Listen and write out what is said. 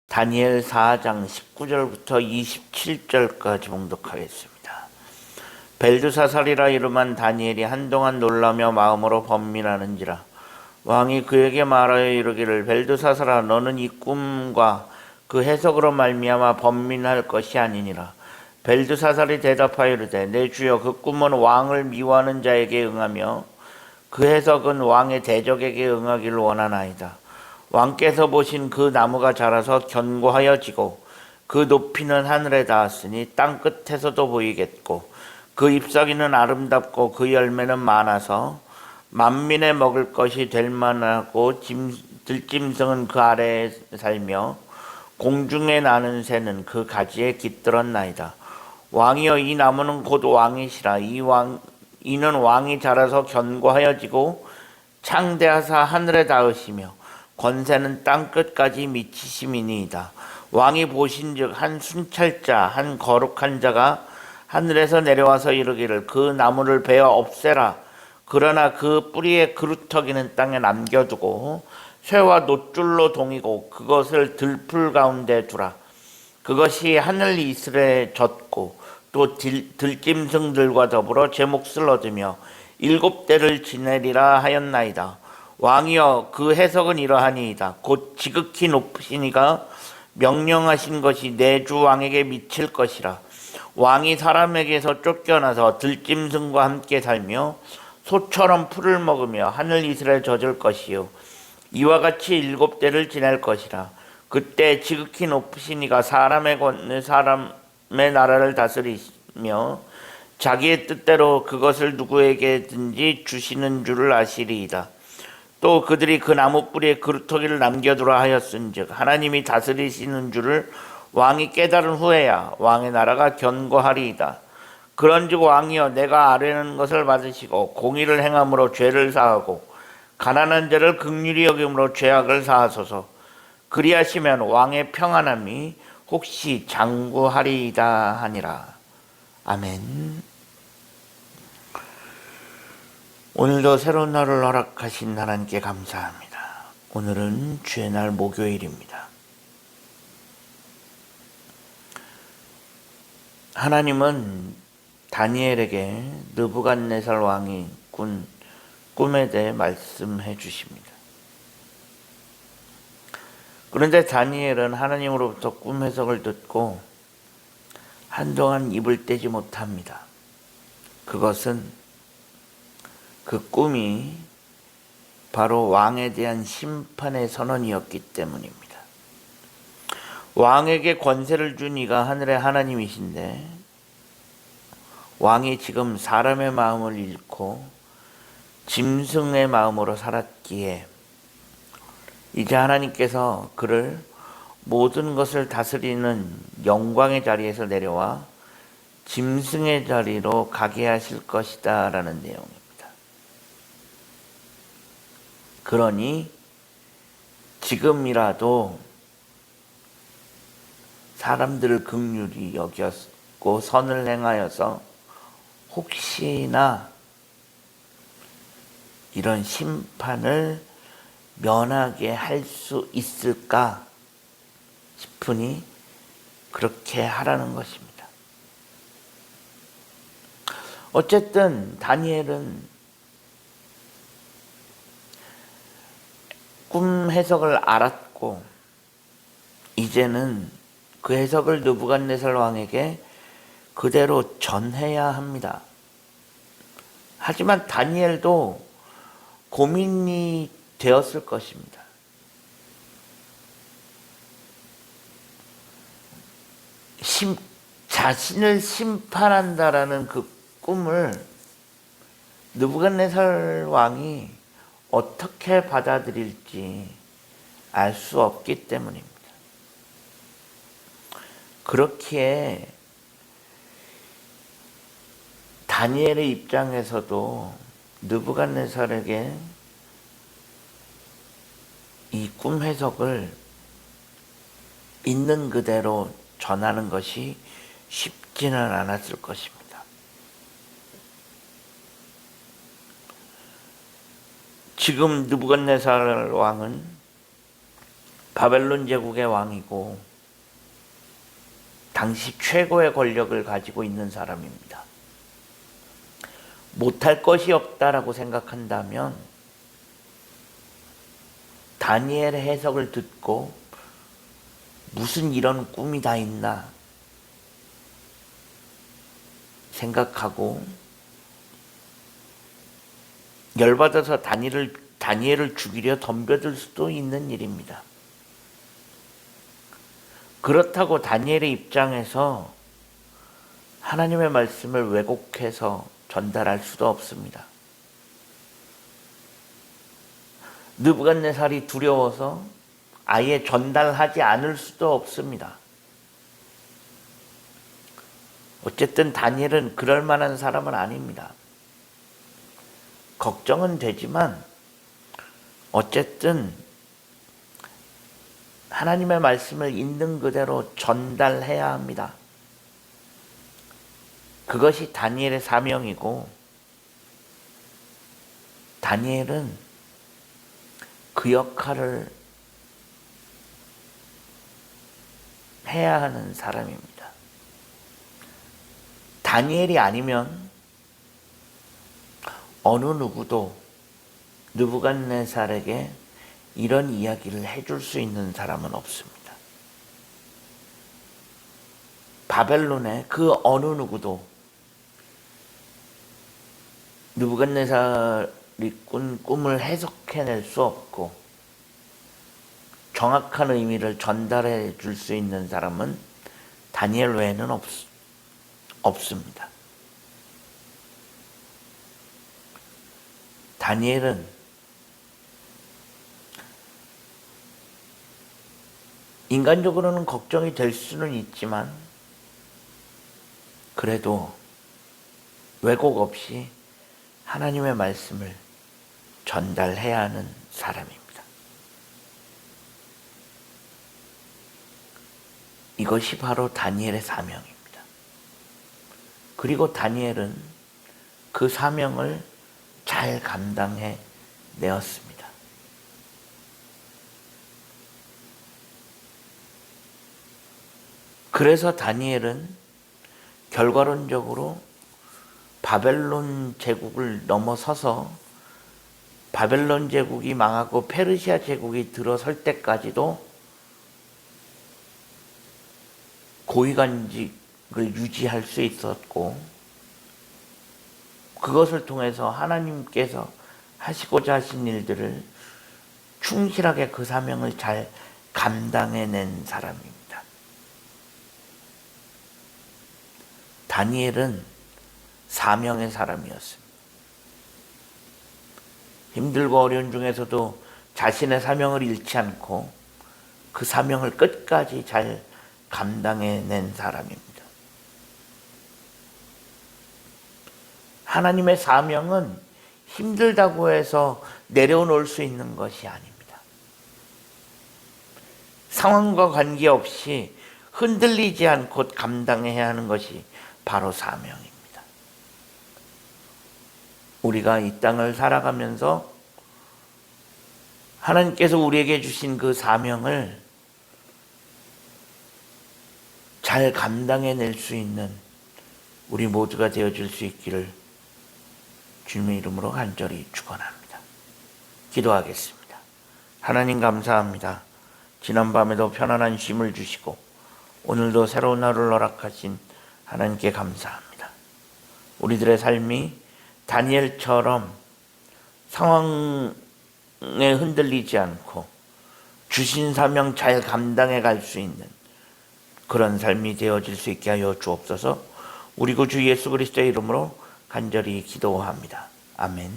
다니엘 4장 19절부터 27절까지 봉독하겠습니다. 벨드사살이라 이름한 다니엘이 한동안 놀라며 마음으로 번민하는지라. 왕이 그에게 말하여 이르기를, 벨드사살아, 너는 이 꿈과 그 해석으로 말미암아 번민할 것이 아니니라. 벨드사살이 대답하여 이르되, 내 주여, 그 꿈은 왕을 미워하는 자에게 응하며 그 해석은 왕의 대적에게 응하기를 원하나이다. 왕께서 보신 그 나무가 자라서 견고하여 지고 그 높이는 하늘에 닿았으니 땅 끝에서도 보이겠고, 그 잎사귀는 아름답고 그 열매는 많아서 만민에 먹을 것이 될 만하고, 들짐승은 그 아래에 살며 공중에 나는 새는 그 가지에 깃들었나이다. 왕이여, 이 나무는 곧 왕이시라. 이는 왕이 자라서 견고하여 지고 창대하사 하늘에 닿으시며 권세는 땅끝까지 미치심이니이다. 왕이 보신즉 한 순찰자, 한 거룩한 자가 하늘에서 내려와서 이르기를, 그 나무를 베어 없애라. 그러나 그 뿌리의 그루터기는 땅에 남겨두고 쇠와 놋줄로 동이고 그것을 들풀 가운데 두라. 그것이 하늘 이슬에 젖고 또 들짐승들과 더불어 제 몫을 얻으며 7대를 지내리라 하였나이다. 왕이여, 그 해석은 이러하니이다. 곧 지극히 높으시니가 명령하신 것이 내 주 왕에게 미칠 것이라. 왕이 사람에게서 쫓겨나서 들짐승과 함께 살며 소처럼 풀을 먹으며 하늘 이슬에 젖을 것이요, 이와 같이 7대를 지낼 것이라. 그때 지극히 높으시니가 사람의 나라를 다스리며 자기의 뜻대로 그것을 누구에게든지 주시는 줄을 아시리이다. 또 그들이 그 나무 뿌리에 그루터기를 남겨두라 하였은즉 하나님이 다스리시는 줄을 왕이 깨달은 후에야 왕의 나라가 견고하리이다. 그런즉 왕이여, 내가 아뢰는 것을 받으시고 공의를 행함으로 죄를 사하고 가난한 자를 긍휼히 여김으로 죄악을 사하소서. 그리하시면 왕의 평안함이 혹시 장구하리이다 하니라. 아멘. 오늘도 새로운 날을 허락하신 하나님께 감사합니다. 오늘은 주의 날 목요일입니다. 하나님은 다니엘에게 느부갓네살 왕이 꾼 꿈에 대해 말씀해 주십니다. 그런데 다니엘은 하나님으로부터 꿈 해석을 듣고 한동안 입을 떼지 못합니다. 그것은 그 꿈이 바로 왕에 대한 심판의 선언이었기 때문입니다. 왕에게 권세를 준 이가 하늘의 하나님이신데 왕이 지금 사람의 마음을 잃고 짐승의 마음으로 살았기에 이제 하나님께서 그를 모든 것을 다스리는 영광의 자리에서 내려와 짐승의 자리로 가게 하실 것이다 라는 내용입니다. 그러니 지금이라도 사람들을 긍휼히 여겼고 선을 행하여서 혹시나 이런 심판을 면하게 할 수 있을까 싶으니 그렇게 하라는 것입니다. 어쨌든 다니엘은 꿈 해석을 알았고 이제는 그 해석을 느부갓네살 왕에게 그대로 전해야 합니다. 하지만 다니엘도 고민이 되었을 것입니다. 자신을 심판한다라는 그 꿈을 느부갓네살 왕이 어떻게 받아들일지 알 수 없기 때문입니다. 그렇기에 다니엘의 입장에서도 느부갓네살에게 이 꿈 해석을 있는 그대로 전하는 것이 쉽지는 않았을 것입니다. 지금 느부갓네살 왕은 바벨론 제국의 왕이고 당시 최고의 권력을 가지고 있는 사람입니다. 못할 것이 없다라고 생각한다면 다니엘의 해석을 듣고 무슨 이런 꿈이 다 있나 생각하고 열받아서 다니엘을 죽이려 덤벼들 수도 있는 일입니다. 그렇다고 다니엘의 입장에서 하나님의 말씀을 왜곡해서 전달할 수도 없습니다. 느부갓네살이 두려워서 아예 전달하지 않을 수도 없습니다. 어쨌든 다니엘은 그럴 만한 사람은 아닙니다. 걱정은 되지만 어쨌든 하나님의 말씀을 있는 그대로 전달해야 합니다. 그것이 다니엘의 사명이고 다니엘은 그 역할을 해야 하는 사람입니다. 다니엘이 아니면 어느 누구도 느부갓네살에게 이런 이야기를 해줄 수 있는 사람은 없습니다. 바벨론의 그 어느 누구도 느부갓네살이 꾼 꿈을 해석해낼 수 없고 정확한 의미를 전달해 줄 수 있는 사람은 다니엘 외에는 없습니다. 다니엘은 인간적으로는 걱정이 될 수는 있지만 그래도 왜곡 없이 하나님의 말씀을 전달해야 하는 사람입니다. 이것이 바로 다니엘의 사명입니다. 그리고 다니엘은 그 사명을 잘 감당해 내었습니다. 그래서 다니엘은 결과론적으로 바벨론 제국을 넘어서서 바벨론 제국이 망하고 페르시아 제국이 들어설 때까지도 고위관직을 유지할 수 있었고 그것을 통해서 하나님께서 하시고자 하신 일들을 충실하게 그 사명을 잘 감당해낸 사람입니다. 다니엘은 사명의 사람이었습니다. 힘들고 어려운 중에서도 자신의 사명을 잃지 않고 그 사명을 끝까지 잘 감당해낸 사람입니다. 하나님의 사명은 힘들다고 해서 내려놓을 수 있는 것이 아닙니다. 상황과 관계없이 흔들리지 않고 감당해야 하는 것이 바로 사명입니다. 우리가 이 땅을 살아가면서 하나님께서 우리에게 주신 그 사명을 잘 감당해낼 수 있는 우리 모두가 되어줄 수 있기를 주님의 이름으로 간절히 축원합니다. 기도하겠습니다. 하나님 감사합니다. 지난밤에도 편안한 쉼을 주시고 오늘도 새로운 하루를 허락하신 하나님께 감사합니다. 우리들의 삶이 다니엘처럼 상황에 흔들리지 않고 주신 사명 잘 감당해 갈 수 있는 그런 삶이 되어질 수 있게 하여 주옵소서. 우리 구주 예수 그리스도의 이름으로 간절히 기도합니다. 아멘.